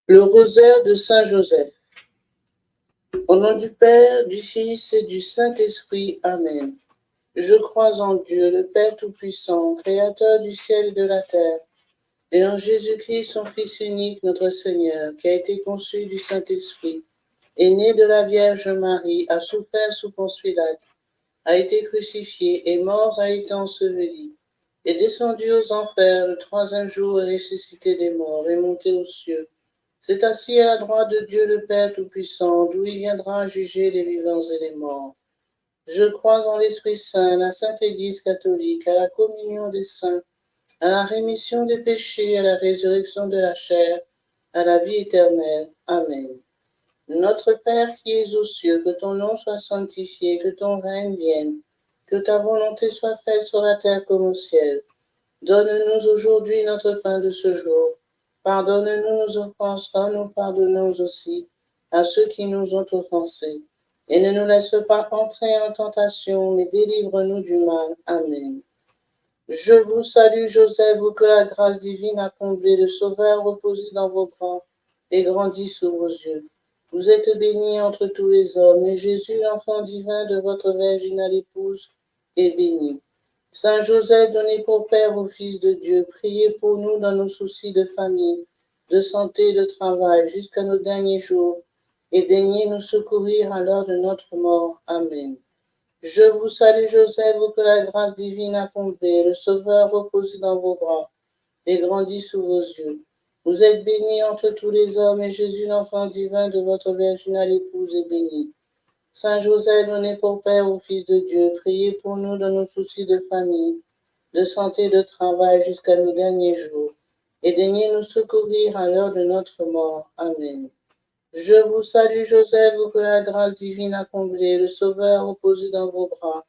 Le rosaire de Saint Joseph. Au nom du Père, du Fils et du Saint-Esprit. Amen. Je crois en Dieu, le Père Tout-Puissant, Créateur du ciel et de la terre, et en Jésus-Christ, son Fils unique, notre Seigneur, qui a été conçu du Saint-Esprit, est né de la Vierge Marie, a souffert sous Ponce Pilate, a été crucifié, est mort, a été enseveli, est descendu aux enfers, le troisième jour est ressuscité des morts, est monté aux cieux. C'est assis à la droite de Dieu le Père Tout-Puissant, d'où il viendra juger les vivants et les morts. Je crois en l'Esprit Saint, la Sainte Église catholique, à la communion des saints, à la rémission des péchés, à la résurrection de la chair, à la vie éternelle. Amen. Notre Père qui es aux cieux, que ton nom soit sanctifié, que ton règne vienne, que ta volonté soit faite sur la terre comme au ciel. Donne-nous aujourd'hui notre pain de ce jour. Pardonne-nous nos offenses, comme nous pardonnons aussi à ceux qui nous ont offensés. Et ne nous laisse pas entrer en tentation, mais délivre-nous du mal. Amen. Je vous salue, Joseph, vous que la grâce divine a comblé, le Sauveur reposé dans vos bras et grandit sous vos yeux. Vous êtes bénie entre tous les hommes, et Jésus, l'enfant divin de votre virginale épouse, est béni. Saint Joseph, donné pour Père au Fils de Dieu, priez pour nous dans nos soucis de famille, de santé et de travail, jusqu'à nos derniers jours, et daignez nous secourir à l'heure de notre mort. Amen. Je vous salue, Joseph, vous que la grâce divine a comblé, le Sauveur reposé dans vos bras et grandit sous vos yeux. Vous êtes bénie entre tous les hommes, et Jésus, l'enfant divin de votre virginale épouse, est béni. Saint Joseph, donné pour Père au Fils de Dieu, priez pour nous dans nos soucis de famille, de santé et de travail jusqu'à nos derniers jours, et daignez nous secourir à l'heure de notre mort. Amen. Je vous salue, Joseph, vous que la grâce divine a comblé, le Sauveur reposé dans vos bras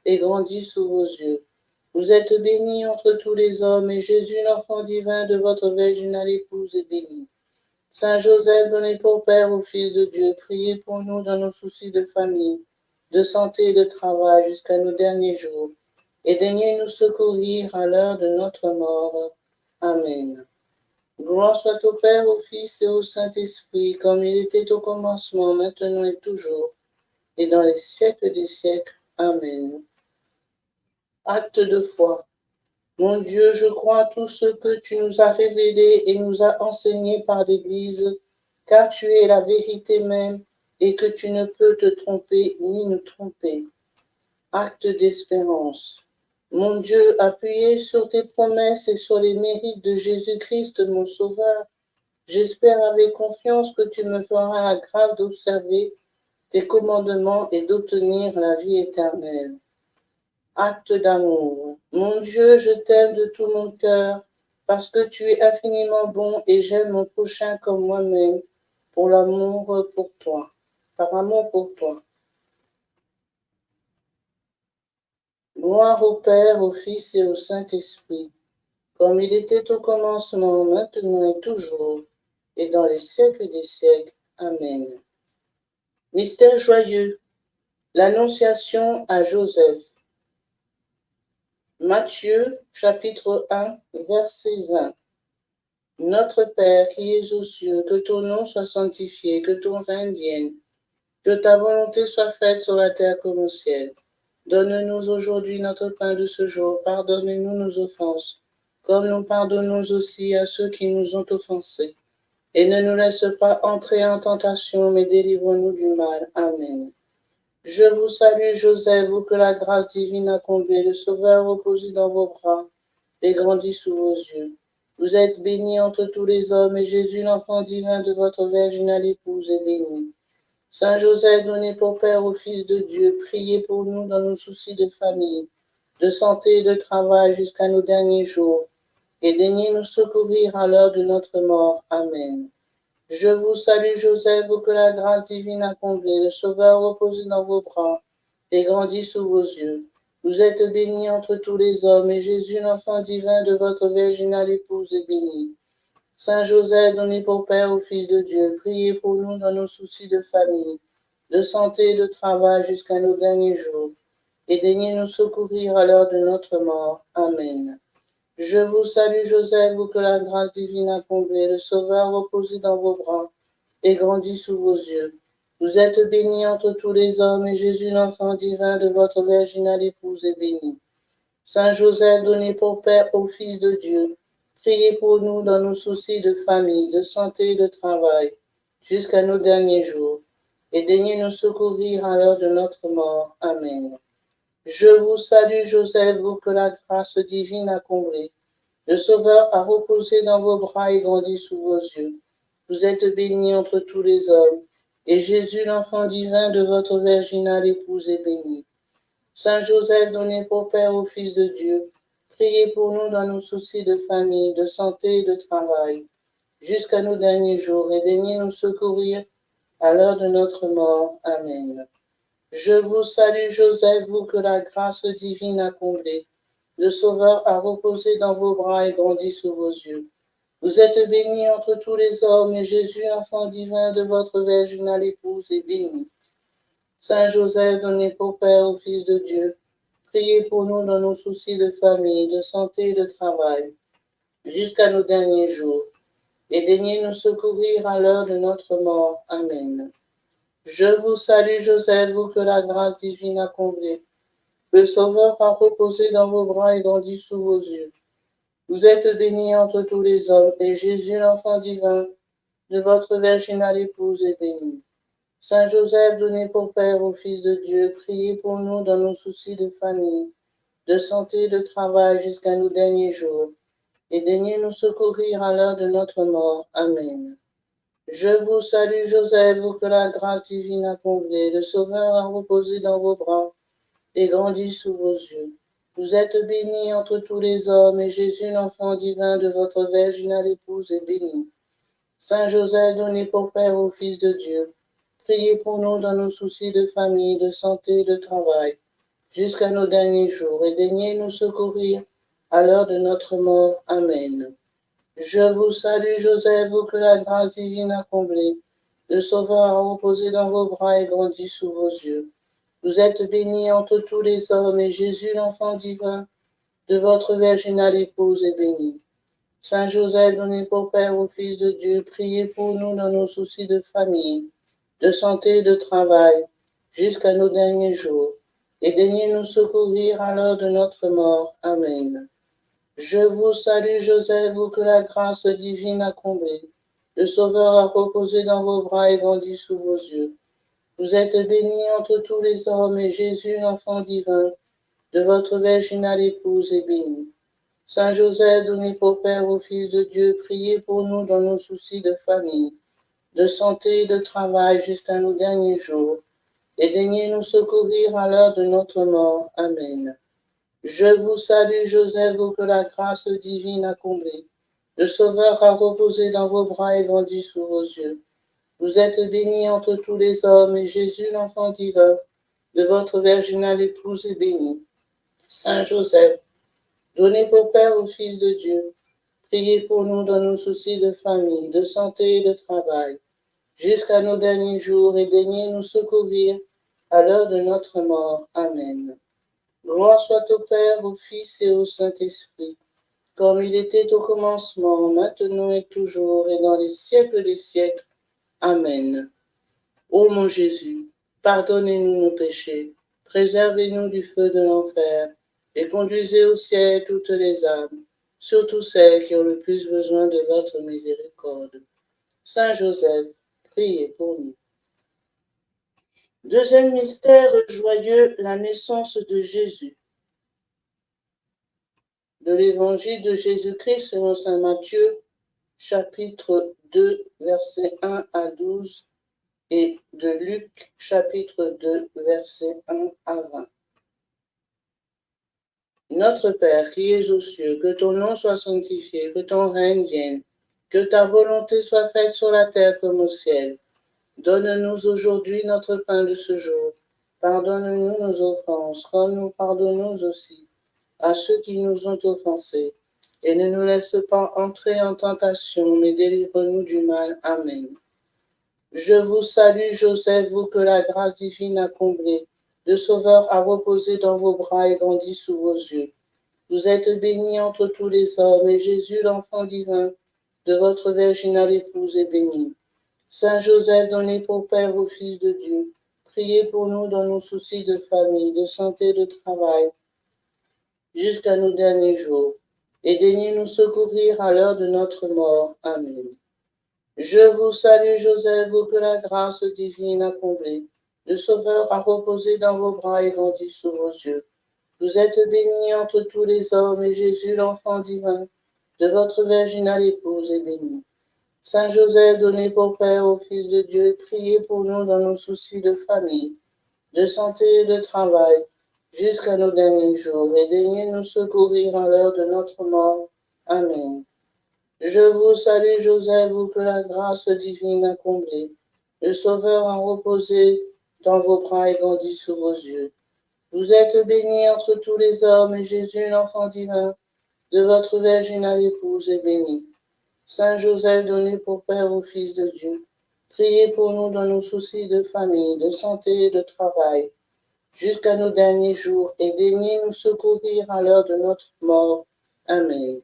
et grandit sous vos yeux. Vous êtes bénie entre tous les hommes, et Jésus, l'enfant divin de votre virginale épouse, est béni. Saint Joseph, donné pour Père au Fils de Dieu, priez pour nous dans nos soucis de famille, de santé et de travail jusqu'à nos derniers jours, et daignez nous secourir à l'heure de notre mort. Amen. Gloire soit au Père, au Fils et au Saint-Esprit, comme il était au commencement, maintenant et toujours, et dans les siècles des siècles. Amen. Acte de foi. Mon Dieu, je crois à tout ce que tu nous as révélé et nous as enseigné par l'Église, car tu es la vérité même et que tu ne peux te tromper ni nous tromper. Acte d'espérance. Mon Dieu, appuyé sur tes promesses et sur les mérites de Jésus-Christ, mon Sauveur, j'espère avec confiance que tu me feras la grâce d'observer tes commandements et d'obtenir la vie éternelle. Acte d'amour. Mon Dieu, je t'aime de tout mon cœur, parce que tu es infiniment bon et j'aime mon prochain comme moi-même, pour l'amour pour toi, par amour pour toi. Gloire au Père, au Fils et au Saint-Esprit, comme il était au commencement, maintenant et toujours, et dans les siècles des siècles. Amen. Mystère joyeux, l'Annonciation à Joseph. Matthieu, chapitre 1, verset 20. Notre Père qui es aux cieux, que ton nom soit sanctifié, que ton règne vienne, que ta volonté soit faite sur la terre comme au ciel. Donne-nous aujourd'hui notre pain de ce jour, pardonne-nous nos offenses, comme nous pardonnons aussi à ceux qui nous ont offensés. Et ne nous laisse pas entrer en tentation, mais délivre-nous du mal. Amen. Je vous salue, Joseph, vous que la grâce divine a comblé, le Sauveur reposé dans vos bras et grandit sous vos yeux. Vous êtes bénie entre tous les hommes, et Jésus, l'enfant divin de votre virginale épouse, est béni. Saint Joseph, donné pour Père au Fils de Dieu, priez pour nous dans nos soucis de famille, de santé et de travail jusqu'à nos derniers jours, et daignez nous secourir à l'heure de notre mort. Amen. Je vous salue, Joseph, vous que la grâce divine a comblé, le Sauveur reposé dans vos bras et grandit sous vos yeux. Vous êtes bénie entre tous les hommes, et Jésus, l'enfant divin de votre virginale épouse, est béni. Saint Joseph, donné pour Père au Fils de Dieu, priez pour nous dans nos soucis de famille, de santé et de travail jusqu'à nos derniers jours, et daignez nous secourir à l'heure de notre mort. Amen. Je vous salue, Joseph, vous que la grâce divine a comblé, le Sauveur reposé dans vos bras et grandit sous vos yeux. Vous êtes bénie entre tous les hommes, et Jésus, l'enfant divin de votre virginale épouse, est béni. Saint Joseph, donné pour Père au Fils de Dieu, priez pour nous dans nos soucis de famille, de santé et de travail, jusqu'à nos derniers jours, et daignez nous secourir à l'heure de notre mort. Amen. Je vous salue, Joseph, vous que la grâce divine a comblé. Le Sauveur a reposé dans vos bras et grandi sous vos yeux. Vous êtes bénie entre tous les hommes, et Jésus, l'enfant divin de votre virginale épouse, est béni. Saint Joseph, donné pour Père au Fils de Dieu, priez pour nous dans nos soucis de famille, de santé et de travail, jusqu'à nos derniers jours, et daignez nous secourir à l'heure de notre mort. Amen. Je vous salue, Joseph, vous que la grâce divine a comblé. Le Sauveur a reposé dans vos bras et grandi sous vos yeux. Vous êtes bénie entre tous les hommes, et Jésus, l'enfant divin de votre virginale épouse, est béni. Saint Joseph, donné pour Père au Fils de Dieu, priez pour nous dans nos soucis de famille, de santé et de travail, jusqu'à nos derniers jours, et daignez nous secourir à l'heure de notre mort. Amen. Je vous salue, Joseph, vous que la grâce divine a comblé. Le Sauveur a reposé dans vos bras et grandi sous vos yeux. Vous êtes bénie entre tous les hommes, et Jésus, l'enfant divin de votre virginale épouse, est béni. Saint Joseph, donné pour Père au Fils de Dieu, priez pour nous dans nos soucis de famille, de santé et de travail jusqu'à nos derniers jours, et daignez nous secourir à l'heure de notre mort. Amen. Je vous salue, Joseph, vous que la grâce divine a comblé. Le Sauveur a reposé dans vos bras et grandi sous vos yeux. Vous êtes bénie entre tous les hommes, et Jésus, l'enfant divin de votre virginale épouse, est béni. Saint Joseph, donné pour Père au Fils de Dieu, priez pour nous dans nos soucis de famille, de santé et de travail, jusqu'à nos derniers jours, et daignez nous secourir à l'heure de notre mort. Amen. Je vous salue, Joseph, vous que la grâce divine a comblé. Le Sauveur a reposé dans vos bras et grandi sous vos yeux. Vous êtes bénie entre tous les hommes, et Jésus, l'enfant divin de votre virginale épouse, est béni. Saint Joseph, donné pour Père au Fils de Dieu, priez pour nous dans nos soucis de famille, de santé et de travail, jusqu'à nos derniers jours, et daignez nous secourir à l'heure de notre mort. Amen. Je vous salue, Joseph, vous que la grâce divine a comblé. Le Sauveur a reposé dans vos bras et grandi sous vos yeux. Vous êtes bénie entre tous les hommes, et Jésus, l'enfant divin de votre virginale épouse, est béni. Saint Joseph, donné pour Père au Fils de Dieu, priez pour nous dans nos soucis de famille, de santé et de travail jusqu'à nos derniers jours, et daignez nous secourir à l'heure de notre mort. Amen. Je vous salue, Joseph, vous que la grâce divine a comblé. Le Sauveur a reposé dans vos bras et grandi sous vos yeux. Vous êtes bénie entre tous les hommes, et Jésus, l'enfant divin de votre virginale épouse, est béni. Saint Joseph, donné pour Père au Fils de Dieu, priez pour nous dans nos soucis de famille, de santé et de travail, jusqu'à nos derniers jours, et daignez nous secourir à l'heure de notre mort. Amen. Gloire soit au Père, au Fils et au Saint-Esprit, comme il était au commencement, maintenant et toujours, et dans les siècles des siècles. Amen. Ô mon Jésus, pardonnez-nous nos péchés, préservez-nous du feu de l'enfer, et conduisez au ciel toutes les âmes, surtout celles qui ont le plus besoin de votre miséricorde. Saint Joseph, priez pour nous. Deuxième mystère joyeux, la naissance de Jésus. De l'évangile de Jésus-Christ selon saint Matthieu, chapitre 2, versets 1 à 12, et de Luc, chapitre 2, versets 1 à 20. Notre Père qui es aux cieux, que ton nom soit sanctifié, que ton règne vienne, que ta volonté soit faite sur la terre comme au ciel. Donne-nous aujourd'hui notre pain de ce jour. Pardonne-nous nos offenses, comme nous pardonnons aussi à ceux qui nous ont offensés. Et ne nous laisse pas entrer en tentation, mais délivre-nous du mal. Amen. Je vous salue, Joseph, vous que la grâce divine a comblé. Le Sauveur a reposé dans vos bras et grandi sous vos yeux. Vous êtes bénie entre tous les hommes, et Jésus, l'enfant divin, de votre virginale épouse, est béni. Saint Joseph, donné pour Père au Fils de Dieu, priez pour nous dans nos soucis de famille, de santé, de travail, jusqu'à nos derniers jours, et daignez nous secourir à l'heure de notre mort. Amen. Je vous salue, Joseph, vous que la grâce divine a comblé. Le Sauveur a reposé dans vos bras et grandi sous vos yeux. Vous êtes bénie entre tous les hommes, et Jésus, l'enfant divin, de votre virginale épouse, est béni. Saint Joseph, donné pour Père au Fils de Dieu, priez pour nous dans nos soucis de famille, de santé et de travail, jusqu'à nos derniers jours, et daignez nous secourir à l'heure de notre mort. Amen. Je vous salue, Joseph, vous que la grâce divine a comblé. Le Sauveur a reposé dans vos bras et grandi sous vos yeux. Vous êtes bénie entre tous les hommes, et Jésus, l'enfant divin, de votre virginale épouse, est béni. Saint Joseph, donné pour Père au Fils de Dieu, priez pour nous dans nos soucis de famille, de santé et de travail, jusqu'à nos derniers jours, et daignez nous secourir à l'heure de notre mort. Amen.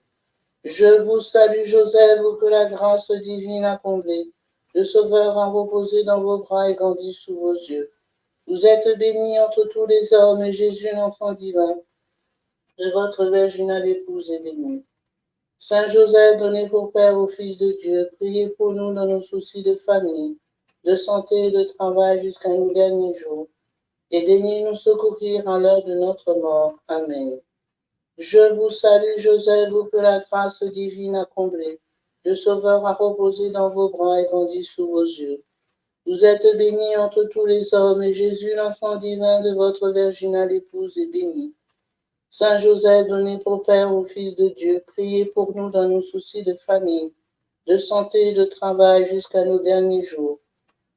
Je vous salue, Joseph, vous que la grâce divine a comblé. Le Sauveur a reposé dans vos bras et grandi sous vos yeux. Vous êtes bénie entre tous les hommes, et Jésus, l'enfant divin, de votre virginale épouse, est béni. Saint Joseph, donné pour Père au Fils de Dieu, priez pour nous dans nos soucis de famille, de santé et de travail jusqu'à nos derniers jours, et daignez nous secourir à l'heure de notre mort. Amen. Je vous salue, Joseph, vous que la grâce divine a comblé. Le Sauveur a reposé dans vos bras et grandi sous vos yeux. Vous êtes bénie entre tous les hommes, et Jésus, l'enfant divin de votre virginale épouse, est béni. Saint Joseph, donné pour Père au Fils de Dieu, priez pour nous dans nos soucis de famille, de santé et de travail jusqu'à nos derniers jours,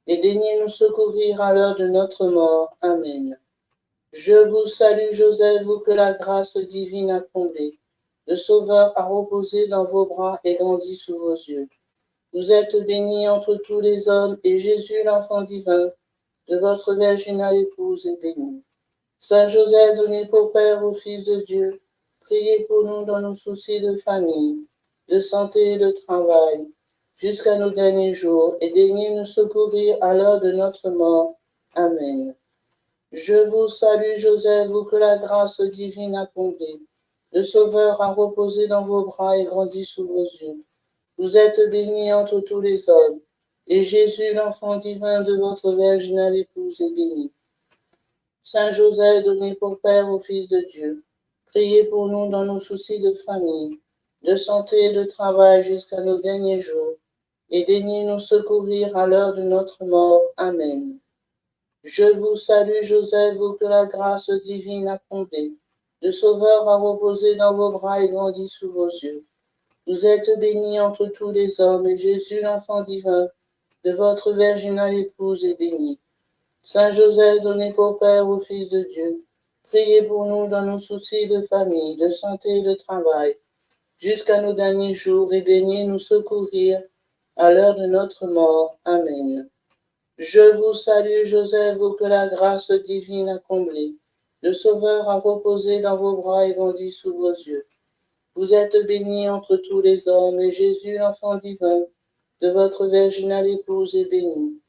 et daignez nous secourir à l'heure de notre mort. Amen. Je vous salue, Joseph, vous que la grâce divine a comblé. Le Sauveur a reposé dans vos bras et grandi sous vos yeux. Vous êtes bénie entre tous les hommes, et Jésus, l'enfant divin, de votre virginale épouse, est béni. Saint Joseph, donné pour Père au Fils de Dieu, priez pour nous dans nos soucis de famille, de santé et de travail, jusqu'à nos derniers jours, et daignez nous secourir à l'heure de notre mort. Amen. Je vous salue, Joseph, vous que la grâce divine a comblé. Le Sauveur a reposé dans vos bras et grandi sous vos yeux. Vous êtes bénie entre tous les hommes, et Jésus, l'enfant divin de votre virginale épouse, est béni. Saint Joseph, donné pour Père au Fils de Dieu, priez pour nous dans nos soucis de famille, de santé et de travail jusqu'à nos derniers jours, et daignez nous secourir à l'heure de notre mort. Amen. Je vous salue, Joseph, vous que la grâce divine a comblé. Le Sauveur a reposé dans vos bras et grandi sous vos yeux. Vous êtes bénie entre tous les hommes, et Jésus, l'enfant divin, de votre virginale épouse, est béni. Saint Joseph, donné pour Père au Fils de Dieu, priez pour nous dans nos soucis de famille, de santé et de travail, jusqu'à nos derniers jours, et daignez nous secourir à l'heure de notre mort. Amen. Je vous salue, Joseph, vous que la grâce divine a comblé. Le Sauveur a reposé dans vos bras et grandi sous vos yeux. Vous êtes bénie entre tous les hommes, et Jésus, l'enfant divin, de votre virginale épouse, est béni.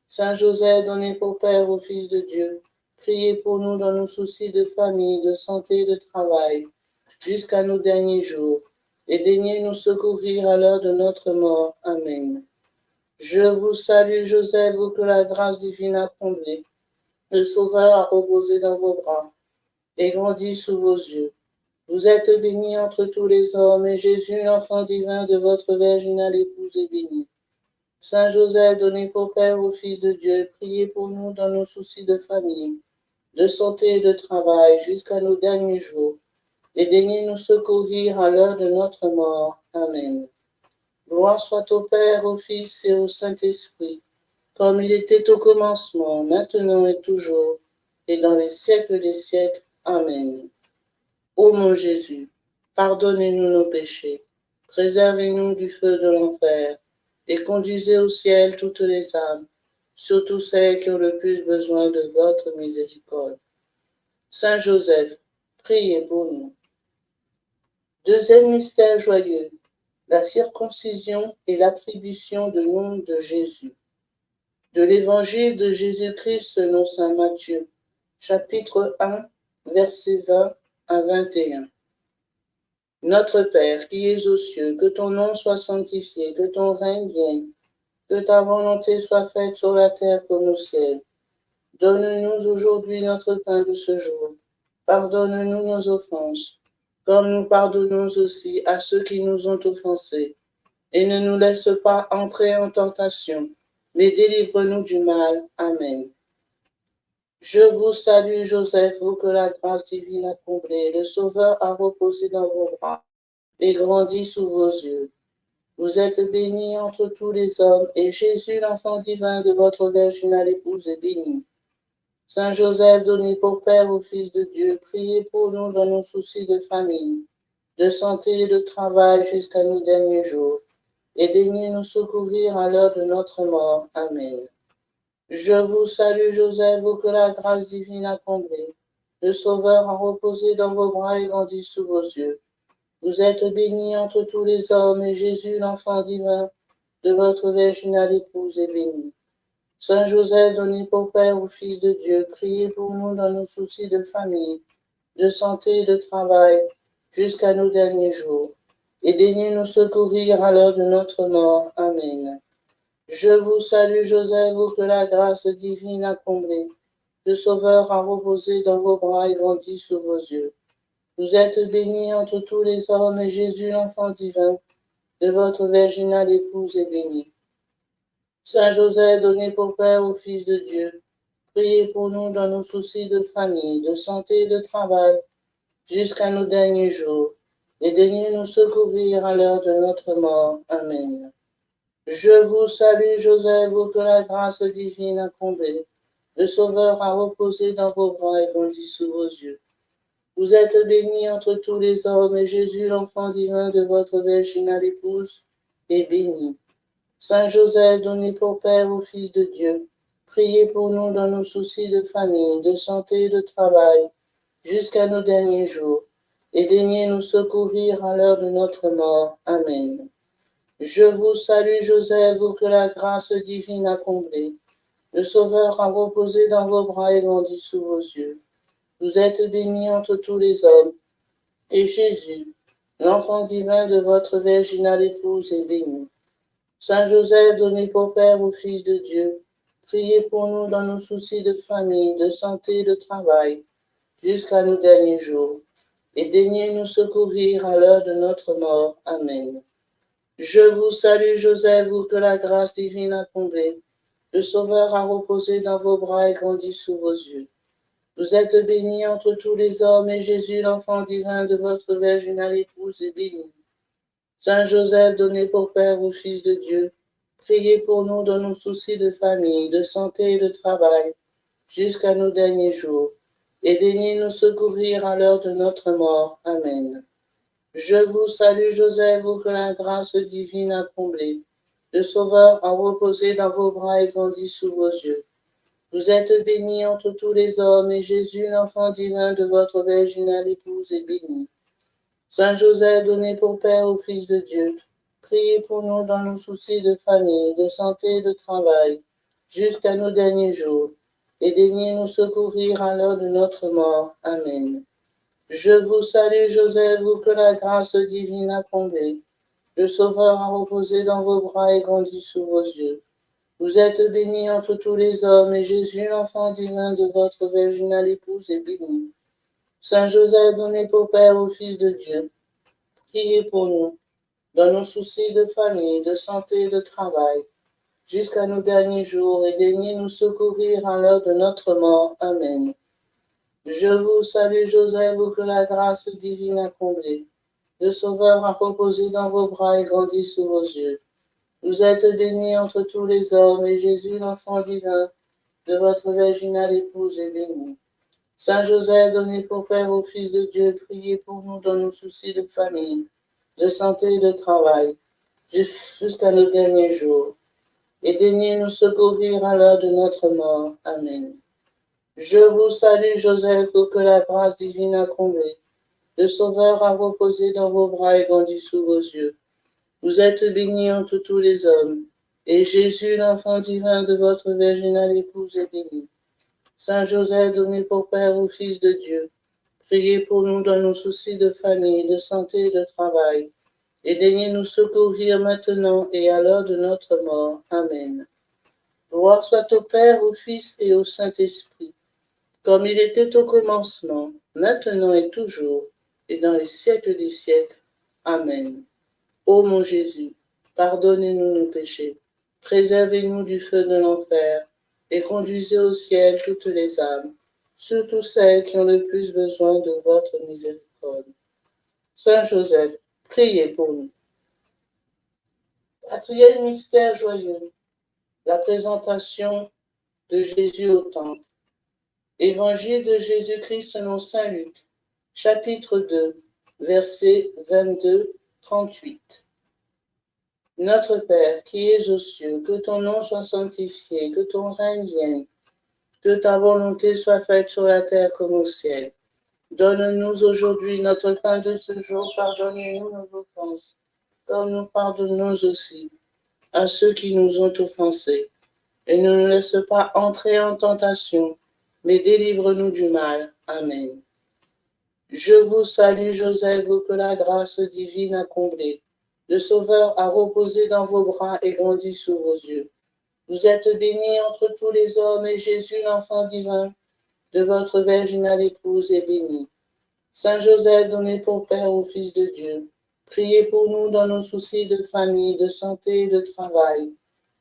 Saint Joseph, donné pour Père au Fils de Dieu, priez pour nous dans nos soucis de famille, de santé et de travail, jusqu'à nos derniers jours, et daignez nous secourir à l'heure de notre mort. Amen. Je vous salue, Joseph, vous que la grâce divine a comblé. Le Sauveur a reposé dans vos bras et grandi sous vos yeux. Vous êtes bénie entre tous les hommes, et Jésus, l'enfant divin de votre virginale épouse, est béni. Saint Joseph, donné pour Père au Fils de Dieu, priez pour nous dans nos soucis de famille, de santé et de travail, jusqu'à nos derniers jours, et daignez nous secourir à l'heure de notre mort. Amen. Gloire soit au Père, au Fils et au Saint-Esprit, comme il était au commencement, maintenant et toujours, et dans les siècles des siècles. Amen. Ô mon Jésus, pardonnez-nous nos péchés, préservez-nous du feu de l'enfer, et conduisez au ciel toutes les âmes, surtout celles qui ont le plus besoin de votre miséricorde. Saint Joseph, priez pour nous. Deuxième mystère joyeux, la circoncision et l'attribution de nom de Jésus. De l'évangile de Jésus-Christ selon saint Matthieu, chapitre 1, versets 20 à 21. Notre Père qui es aux cieux, que ton nom soit sanctifié, que ton règne vienne, que ta volonté soit faite sur la terre comme au ciel. Donne-nous aujourd'hui notre pain de ce jour. Pardonne-nous nos offenses, comme nous pardonnons aussi à ceux qui nous ont offensés. Et ne nous laisse pas entrer en tentation, mais délivre-nous du mal. Amen. Je vous salue, Joseph, vous que la grâce divine a comblé. Le Sauveur a reposé dans vos bras et grandi sous vos yeux. Vous êtes bénie entre tous les hommes, et Jésus, l'enfant divin de votre virginale épouse, est béni. Saint Joseph, donné pour Père au Fils de Dieu, priez pour nous dans nos soucis de famille, de santé et de travail jusqu'à nos derniers jours, et daignez nous secourir à l'heure de notre mort. Amen. Je vous salue, Joseph, vous que la grâce divine a comblé. Le Sauveur a reposé dans vos bras et grandi sous vos yeux. Vous êtes bénie entre tous les hommes, et Jésus, l'enfant divin de votre virginale épouse, est béni. Saint Joseph, donné pour Père au Fils de Dieu, priez pour nous dans nos soucis de famille, de santé et de travail, jusqu'à nos derniers jours. Et daignez nous secourir à l'heure de notre mort. Amen. Je vous salue, Joseph, vous que la grâce divine a comblé. Le Sauveur a reposé dans vos bras et grandi sous vos yeux. Vous êtes bénie entre tous les hommes, et Jésus, l'enfant divin de votre virginale épouse, est béni. Saint Joseph, donné pour Père au Fils de Dieu, priez pour nous dans nos soucis de famille, de santé et de travail, jusqu'à nos derniers jours, et daignez nous secourir à l'heure de notre mort. Amen. Je vous salue, Joseph, vous que la grâce divine a comblé. Le Sauveur a reposé dans vos bras et grandi sous vos yeux. Vous êtes bénie entre tous les hommes, et Jésus, l'enfant divin de votre virginale épouse, est béni. Saint Joseph, donné pour Père au Fils de Dieu, priez pour nous dans nos soucis de famille, de santé et de travail, jusqu'à nos derniers jours, et daignez nous secourir à l'heure de notre mort. Amen. Je vous salue, Joseph, vous que la grâce divine a comblé. Le Sauveur a reposé dans vos bras et grandi sous vos yeux. Vous êtes bénie entre tous les hommes, et Jésus, l'enfant divin de votre virginale épouse, est béni. Saint Joseph, donné pour Père au Fils de Dieu, priez pour nous dans nos soucis de famille, de santé et de travail, jusqu'à nos derniers jours, et daignez nous secourir à l'heure de notre mort. Amen. Je vous salue, Joseph, vous que la grâce divine a comblé. Le Sauveur a reposé dans vos bras et grandi sous vos yeux. Vous êtes bénie entre tous les hommes, et Jésus, l'enfant divin de votre virginale épouse, est béni. Saint Joseph, donné pour Père au Fils de Dieu, priez pour nous dans nos soucis de famille, de santé et de travail, jusqu'à nos derniers jours, et daignez nous secourir à l'heure de notre mort. Amen. Je vous salue, Joseph, vous que la grâce divine a comblé. Le Sauveur a reposé dans vos bras et grandi sous vos yeux. Vous êtes bénie entre tous les hommes, et Jésus, l'enfant divin de votre virginale épouse, est béni. Saint Joseph, donné pour Père au Fils de Dieu, priez pour nous dans nos soucis de famille, de santé et de travail, jusqu'à nos derniers jours, et daignez nous secourir à l'heure de notre mort. Amen. Je vous salue, Joseph, vous que la grâce divine a comblé. Le Sauveur a reposé dans vos bras et grandi sous vos yeux. Vous êtes bénie entre tous les hommes, et Jésus, l'enfant divin de votre virginale épouse, est béni. Saint Joseph, donné pour Père au Fils de Dieu, priez pour nous, dans nos soucis de famille, de santé et de travail, jusqu'à nos derniers jours, et daignez nous secourir à l'heure de notre mort. Amen. Je vous salue, Joseph, vous que la grâce divine a comblé. Le Sauveur a reposé dans vos bras et grandi sous vos yeux. Vous êtes bénie entre tous les hommes, et Jésus, l'enfant divin de votre virginale épouse, est béni. Saint Joseph, donné pour Père au Fils de Dieu, priez pour nous dans nos soucis de famille, de santé et de travail, jusqu'à nos derniers jours. Et daignez nous secourir à l'heure de notre mort. Amen. Je vous salue, Joseph, que la grâce divine a comblé. Le Sauveur a reposé dans vos bras et grandi sous vos yeux. Vous êtes bénie entre tous les hommes, et Jésus, l'enfant divin de votre virginale épouse, est béni. Saint Joseph, donné pour Père au Fils de Dieu, priez pour nous dans nos soucis de famille, de santé et de travail, et daignez nous secourir maintenant et à l'heure de notre mort. Amen. Gloire soit au Père, au Fils et au Saint-Esprit, comme il était au commencement, maintenant et toujours, et dans les siècles des siècles. Amen. Ô mon Jésus, pardonnez-nous nos péchés, préservez-nous du feu de l'enfer, et conduisez au ciel toutes les âmes, surtout celles qui ont le plus besoin de votre miséricorde. Saint Joseph, priez pour nous. Quatrième mystère joyeux, la présentation de Jésus au temple. Évangile de Jésus-Christ selon saint Luc, chapitre 2, versets 22-38. Notre Père, qui es aux cieux, que ton nom soit sanctifié, que ton règne vienne, que ta volonté soit faite sur la terre comme au ciel. Donne-nous aujourd'hui notre pain de ce jour, pardonnez-nous nos offenses, comme nous pardonnons aussi à ceux qui nous ont offensés. Et ne nous laisse pas entrer en tentation, mais délivre-nous du mal. Amen. Je vous salue, Joseph, vous que la grâce divine a comblé. Le Sauveur a reposé dans vos bras et grandi sous vos yeux. Vous êtes bénie entre tous les hommes, et Jésus, l'enfant divin de votre virginale épouse, est béni. Saint Joseph, donné pour Père au Fils de Dieu, priez pour nous dans nos soucis de famille, de santé et de travail,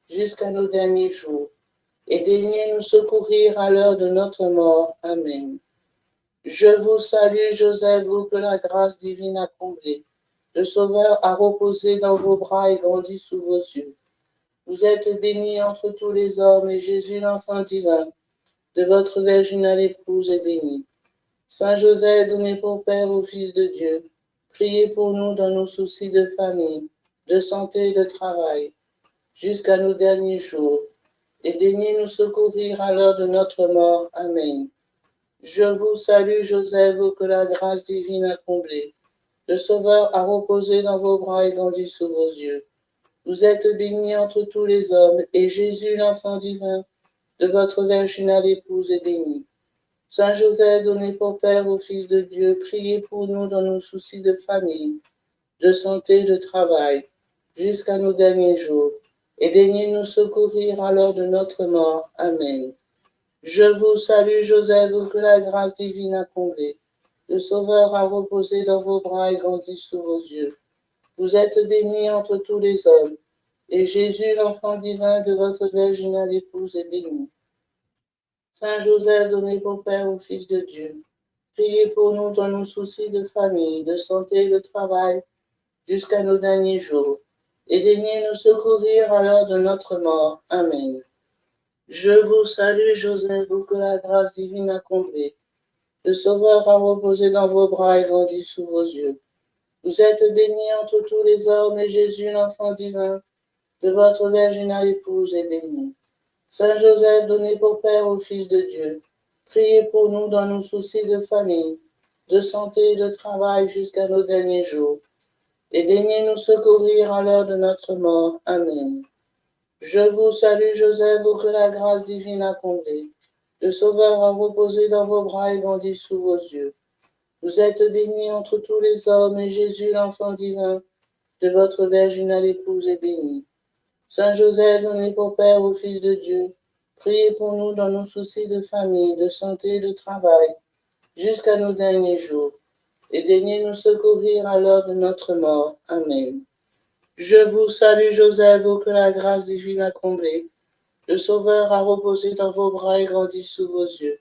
jusqu'à nos derniers jours, et daignez nous secourir à l'heure de notre mort. Amen. Je vous salue, Joseph, vous que la grâce divine a comblé. Le Sauveur a reposé dans vos bras et grandi sous vos yeux. Vous êtes bénie entre tous les hommes, et Jésus, l'enfant divin de votre virginale épouse, est béni. Saint Joseph, donné pour Père au Fils de Dieu, priez pour nous dans nos soucis de famille, de santé et de travail, jusqu'à nos derniers jours, et daignez nous secourir à l'heure de notre mort. Amen. Je vous salue, Joseph, vous que la grâce divine a comblé. Le Sauveur a reposé dans vos bras et grandi sous vos yeux. Vous êtes bénie entre tous les hommes, et Jésus, l'enfant divin de votre virginale épouse, est béni. Saint Joseph, donné pour Père au Fils de Dieu, priez pour nous dans nos soucis de famille, de santé et de travail, jusqu'à nos derniers jours, et daignez nous secourir à l'heure de notre mort. Amen. Je vous salue, Joseph, vous que la grâce divine a comblé. Le Sauveur a reposé dans vos bras et grandi sous vos yeux. Vous êtes bénie entre tous les hommes, et Jésus, l'enfant divin de votre virginale épouse, est béni. Saint Joseph, donné pour Père au Fils de Dieu, priez pour nous dans nos soucis de famille, de santé et de travail, jusqu'à nos derniers jours, et daignez nous secourir à l'heure de notre mort. Amen. Je vous salue, Joseph, vous que la grâce divine a comblé. Le Sauveur a reposé dans vos bras et grandi sous vos yeux. Vous êtes bénie entre tous les hommes, et Jésus, l'enfant divin de votre virginale épouse, est béni. Saint Joseph, donné pour Père au Fils de Dieu, priez pour nous dans nos soucis de famille, de santé et de travail jusqu'à nos derniers jours, et daignez nous secourir à l'heure de notre mort. Amen. Je vous salue, Joseph, vous que la grâce divine a comblé. Le Sauveur a reposé dans vos bras et grandi sous vos yeux. Vous êtes bénie entre tous les hommes, et Jésus, l'enfant divin de votre virginale épouse, est béni. Saint Joseph, donné pour Père au Fils de Dieu, priez pour nous dans nos soucis de famille, de santé et de travail, jusqu'à nos derniers jours, et daignez nous secourir à l'heure de notre mort. Amen. Je vous salue, Joseph, vous que la grâce divine a comblé. Le Sauveur a reposé dans vos bras et grandi sous vos yeux.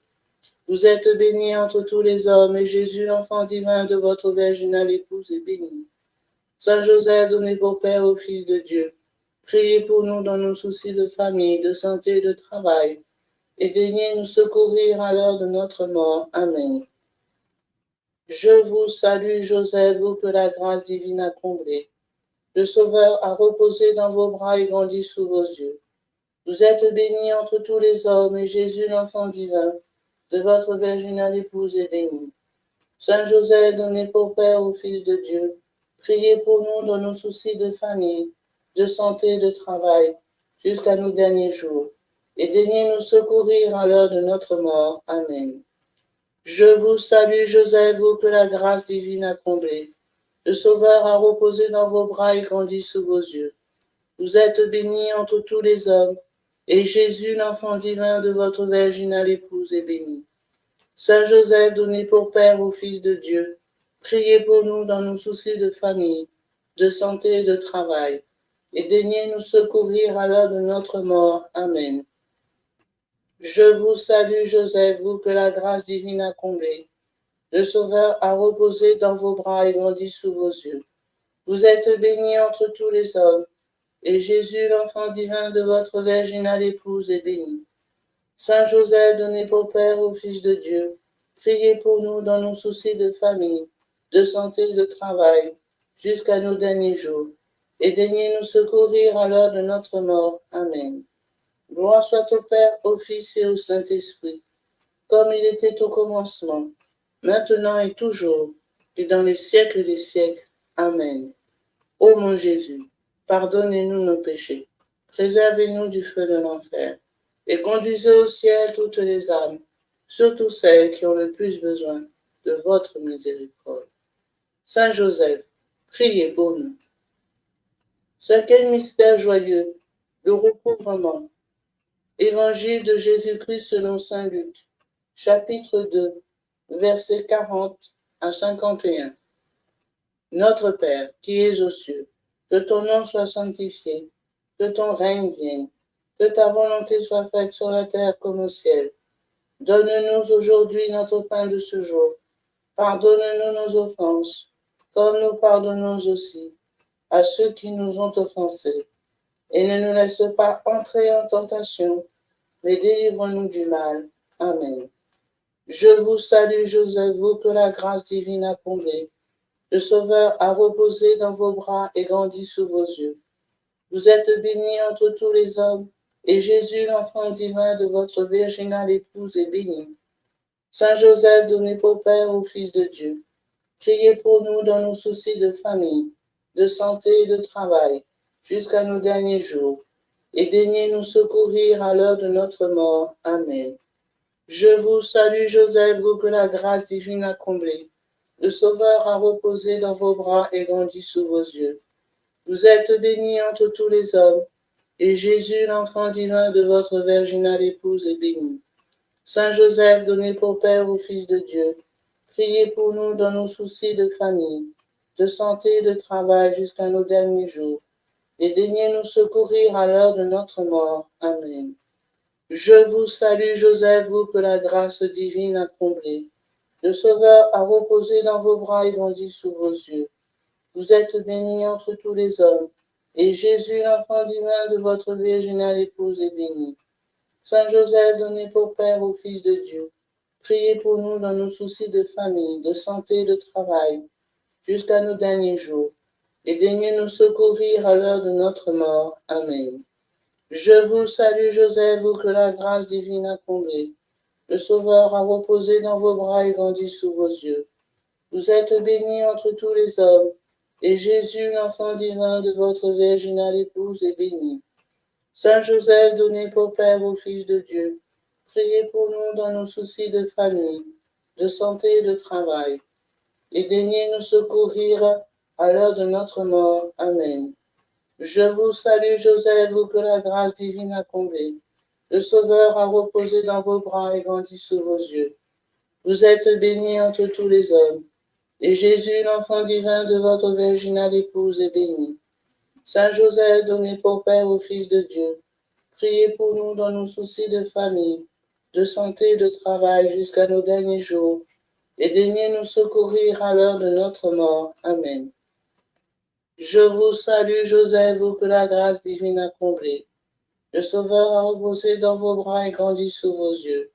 Vous êtes bénie entre tous les hommes, et Jésus, l'enfant divin de votre virginale épouse, est béni. Saint Joseph, donné pour Père au Fils de Dieu, priez pour nous dans nos soucis de famille, de santé et de travail, et daignez nous secourir à l'heure de notre mort. Amen. Je vous salue, Joseph, vous que la grâce divine a comblé. Le Sauveur a reposé dans vos bras et grandi sous vos yeux. Vous êtes bénie entre tous les hommes, et Jésus, l'enfant divin de votre virginale épouse, est béni. Saint Joseph, donné pour Père au Fils de Dieu, priez pour nous dans nos soucis de famille, de santé et de travail, jusqu'à nos derniers jours, et daignez nous secourir à l'heure de notre mort. Amen. Je vous salue, Joseph, vous que la grâce divine a comblé. Le Sauveur a reposé dans vos bras et grandi sous vos yeux. Vous êtes bénie entre tous les hommes, et Jésus, l'enfant divin de votre virginale épouse, est béni. Saint Joseph, donné pour Père au Fils de Dieu, priez pour nous dans nos soucis de famille, de santé et de travail, et daignez nous secourir à l'heure de notre mort. Amen. Je vous salue, Joseph, vous que la grâce divine a comblé. Le Sauveur a reposé dans vos bras et grandi sous vos yeux. Vous êtes bénie entre tous les hommes, et Jésus, l'enfant divin de votre virginale épouse, est béni. Saint Joseph, donné pour Père au Fils de Dieu, priez pour nous dans nos soucis de famille, de santé et de travail, jusqu'à nos derniers jours, et daignez nous secourir à l'heure de notre mort. Amen. Gloire soit au Père, au Fils et au Saint-Esprit, comme il était au commencement, maintenant et toujours, et dans les siècles des siècles. Amen. Ô mon Jésus, pardonnez-nous nos péchés, préservez-nous du feu de l'enfer, et conduisez au ciel toutes les âmes, surtout celles qui ont le plus besoin de votre miséricorde. Saint Joseph, priez pour nous. Cinquième mystère joyeux, le recouvrement. Évangile de Jésus-Christ selon saint Luc, chapitre 2, versets 40 à 51. Notre Père, qui es aux cieux, que ton nom soit sanctifié, que ton règne vienne, que ta volonté soit faite sur la terre comme au ciel. Donne-nous aujourd'hui notre pain de ce jour. Pardonne-nous nos offenses, comme nous pardonnons aussi à ceux qui nous ont offensés. Et ne nous laisse pas entrer en tentation, mais délivre-nous du mal. Amen. Je vous salue, Joseph, vous que la grâce divine a comblé. Le Sauveur a reposé dans vos bras et grandi sous vos yeux. Vous êtes bénie entre tous les hommes, et Jésus, l'enfant divin de votre virginale épouse, est béni. Saint Joseph, donné pour Père au Fils de Dieu, priez pour nous dans nos soucis de famille, de santé et de travail, jusqu'à nos derniers jours, et daignez nous secourir à l'heure de notre mort. Amen. Je vous salue, Joseph, vous que la grâce divine a comblé. Le Sauveur a reposé dans vos bras et grandi sous vos yeux. Vous êtes bénie entre tous les hommes, et Jésus, l'enfant divin de votre virginale épouse, est béni. Saint Joseph, donné pour Père au Fils de Dieu, priez pour nous dans nos soucis de famille, de santé et de travail jusqu'à nos derniers jours, et daignez nous secourir à l'heure de notre mort. Amen. Je vous salue, Joseph, vous que la grâce divine a comblé. Le Sauveur a reposé dans vos bras et grandi sous vos yeux. Vous êtes bénie entre tous les hommes, et Jésus, l'enfant divin de votre virginale épouse, est béni. Saint Joseph, donné pour Père au Fils de Dieu, priez pour nous dans nos soucis de famille, de santé et de travail, jusqu'à nos derniers jours, et daignez nous secourir à l'heure de notre mort. Amen. Je vous salue, Joseph, vous que la grâce divine a comblé. Le Sauveur a reposé dans vos bras et grandi sous vos yeux. Vous êtes bénie entre tous les hommes, et Jésus, l'enfant divin de votre virginale épouse, est béni. Saint Joseph, donné pour Père au Fils de Dieu, priez pour nous dans nos soucis de famille, de santé et de travail, et daignez nous secourir à l'heure de notre mort. Amen. Je vous salue, Joseph, vous que la grâce divine a comblé. Le Sauveur a reposé dans vos bras et grandi sous vos yeux. Vous êtes bénie entre tous les hommes, et Jésus, l'enfant divin de votre virginale épouse, est béni. Saint Joseph, donné pour Père au Fils de Dieu, priez pour nous dans nos soucis de famille, de santé et de travail jusqu'à nos derniers jours, et daignez nous secourir à l'heure de notre mort. Amen. Je vous salue, Joseph, vous que la grâce divine a comblé. Le Sauveur a reposé dans vos bras et grandi sous vos yeux.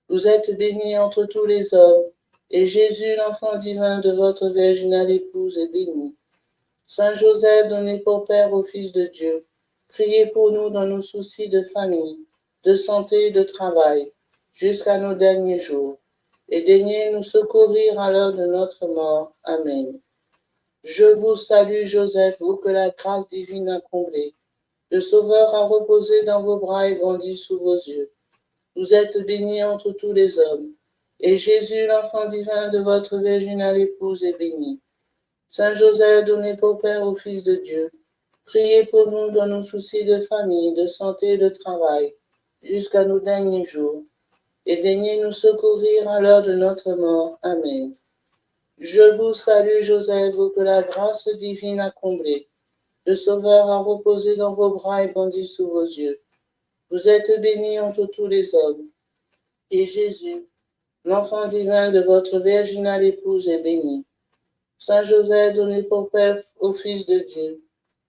Vous êtes bénie entre tous les hommes, et Jésus, l'enfant divin de votre virginale épouse, est béni. Saint Joseph, donné pour Père au Fils de Dieu, priez pour nous dans nos soucis de famille, de santé et de travail, jusqu'à nos derniers jours, et daignez nous secourir à l'heure de notre mort. Amen. Je vous salue, Joseph, vous que la grâce divine a comblé. Le Sauveur a reposé dans vos bras et grandi sous vos yeux. Vous êtes bénie entre tous les hommes, et Jésus, l'enfant divin de votre virginale épouse, est béni. Saint Joseph, donné pour Père au Fils de Dieu, priez pour nous dans nos soucis de famille, de santé et de travail, jusqu'à nos derniers jours, et daignez nous secourir à l'heure de notre mort. Amen. Je vous salue, Joseph, vous que la grâce divine a comblé. Le Sauveur a reposé dans vos bras et grandi sous vos yeux. Vous êtes bénie entre tous les hommes, et Jésus, l'enfant divin de votre virginale épouse, est béni. Saint Joseph, donné pour Père au Fils de Dieu,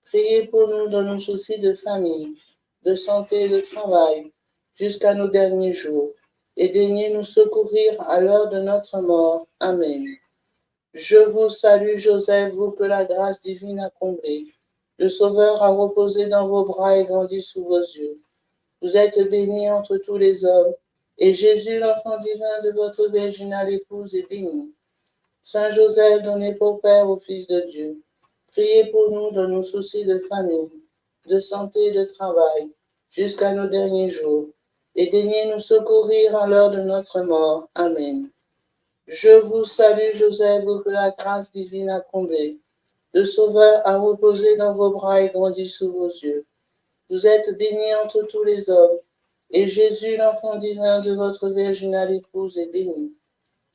priez pour nous dans nos soucis de famille, de santé et de travail, jusqu'à nos derniers jours, et daignez nous secourir à l'heure de notre mort. Amen. Je vous salue, Joseph, vous que la grâce divine a comblé. Le Sauveur a reposé dans vos bras et grandi sous vos yeux. Vous êtes bénie entre tous les hommes, et Jésus, l'enfant divin de votre virginale épouse, est béni. Saint Joseph, donné pour Père au Fils de Dieu, priez pour nous dans nos soucis de famille, de santé et de travail, jusqu'à nos derniers jours, et daignez nous secourir à l'heure de notre mort. Amen. Je vous salue, Joseph, vous que la grâce divine a comblé. Le Sauveur a reposé dans vos bras et grandi sous vos yeux. Vous êtes bénie entre tous les hommes, et Jésus, l'enfant divin de votre virginale épouse, est béni.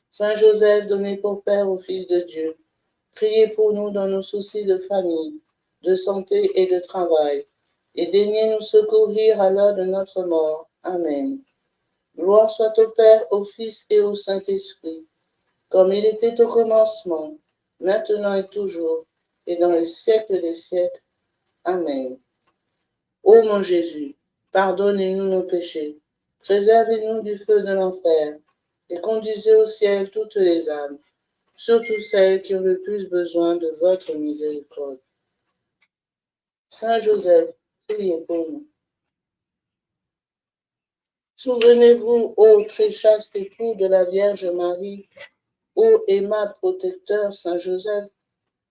Saint Joseph, donné pour Père au Fils de Dieu, priez pour nous dans nos soucis de famille, de santé et de travail, et daignez nous secourir à l'heure de notre mort. Amen. Gloire soit au Père, au Fils et au Saint-Esprit, comme il était au commencement, maintenant et toujours, et dans les siècles des siècles. Amen. Ô mon Jésus, pardonnez-nous nos péchés, préservez-nous du feu de l'enfer, et conduisez au ciel toutes les âmes, surtout celles qui ont le plus besoin de votre miséricorde. Saint Joseph, priez pour nous. Souvenez-vous, ô très chaste époux de la Vierge Marie, ô aimable protecteur Saint Joseph,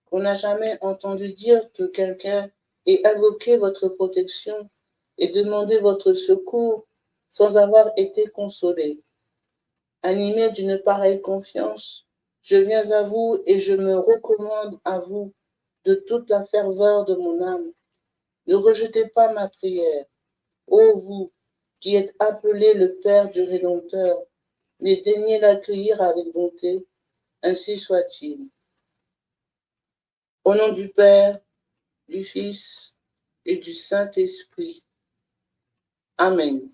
qu'on n'a jamais entendu dire que quelqu'un ait invoqué votre protection et demandé votre secours sans avoir été consolé. Animé d'une pareille confiance, je viens à vous et je me recommande à vous de toute la ferveur de mon âme. Ne rejetez pas ma prière, ô vous qui êtes appelé le Père du Rédempteur, mais daignez l'accueillir avec bonté, ainsi soit-il. Au nom du Père, du Fils et du Saint-Esprit. Amen.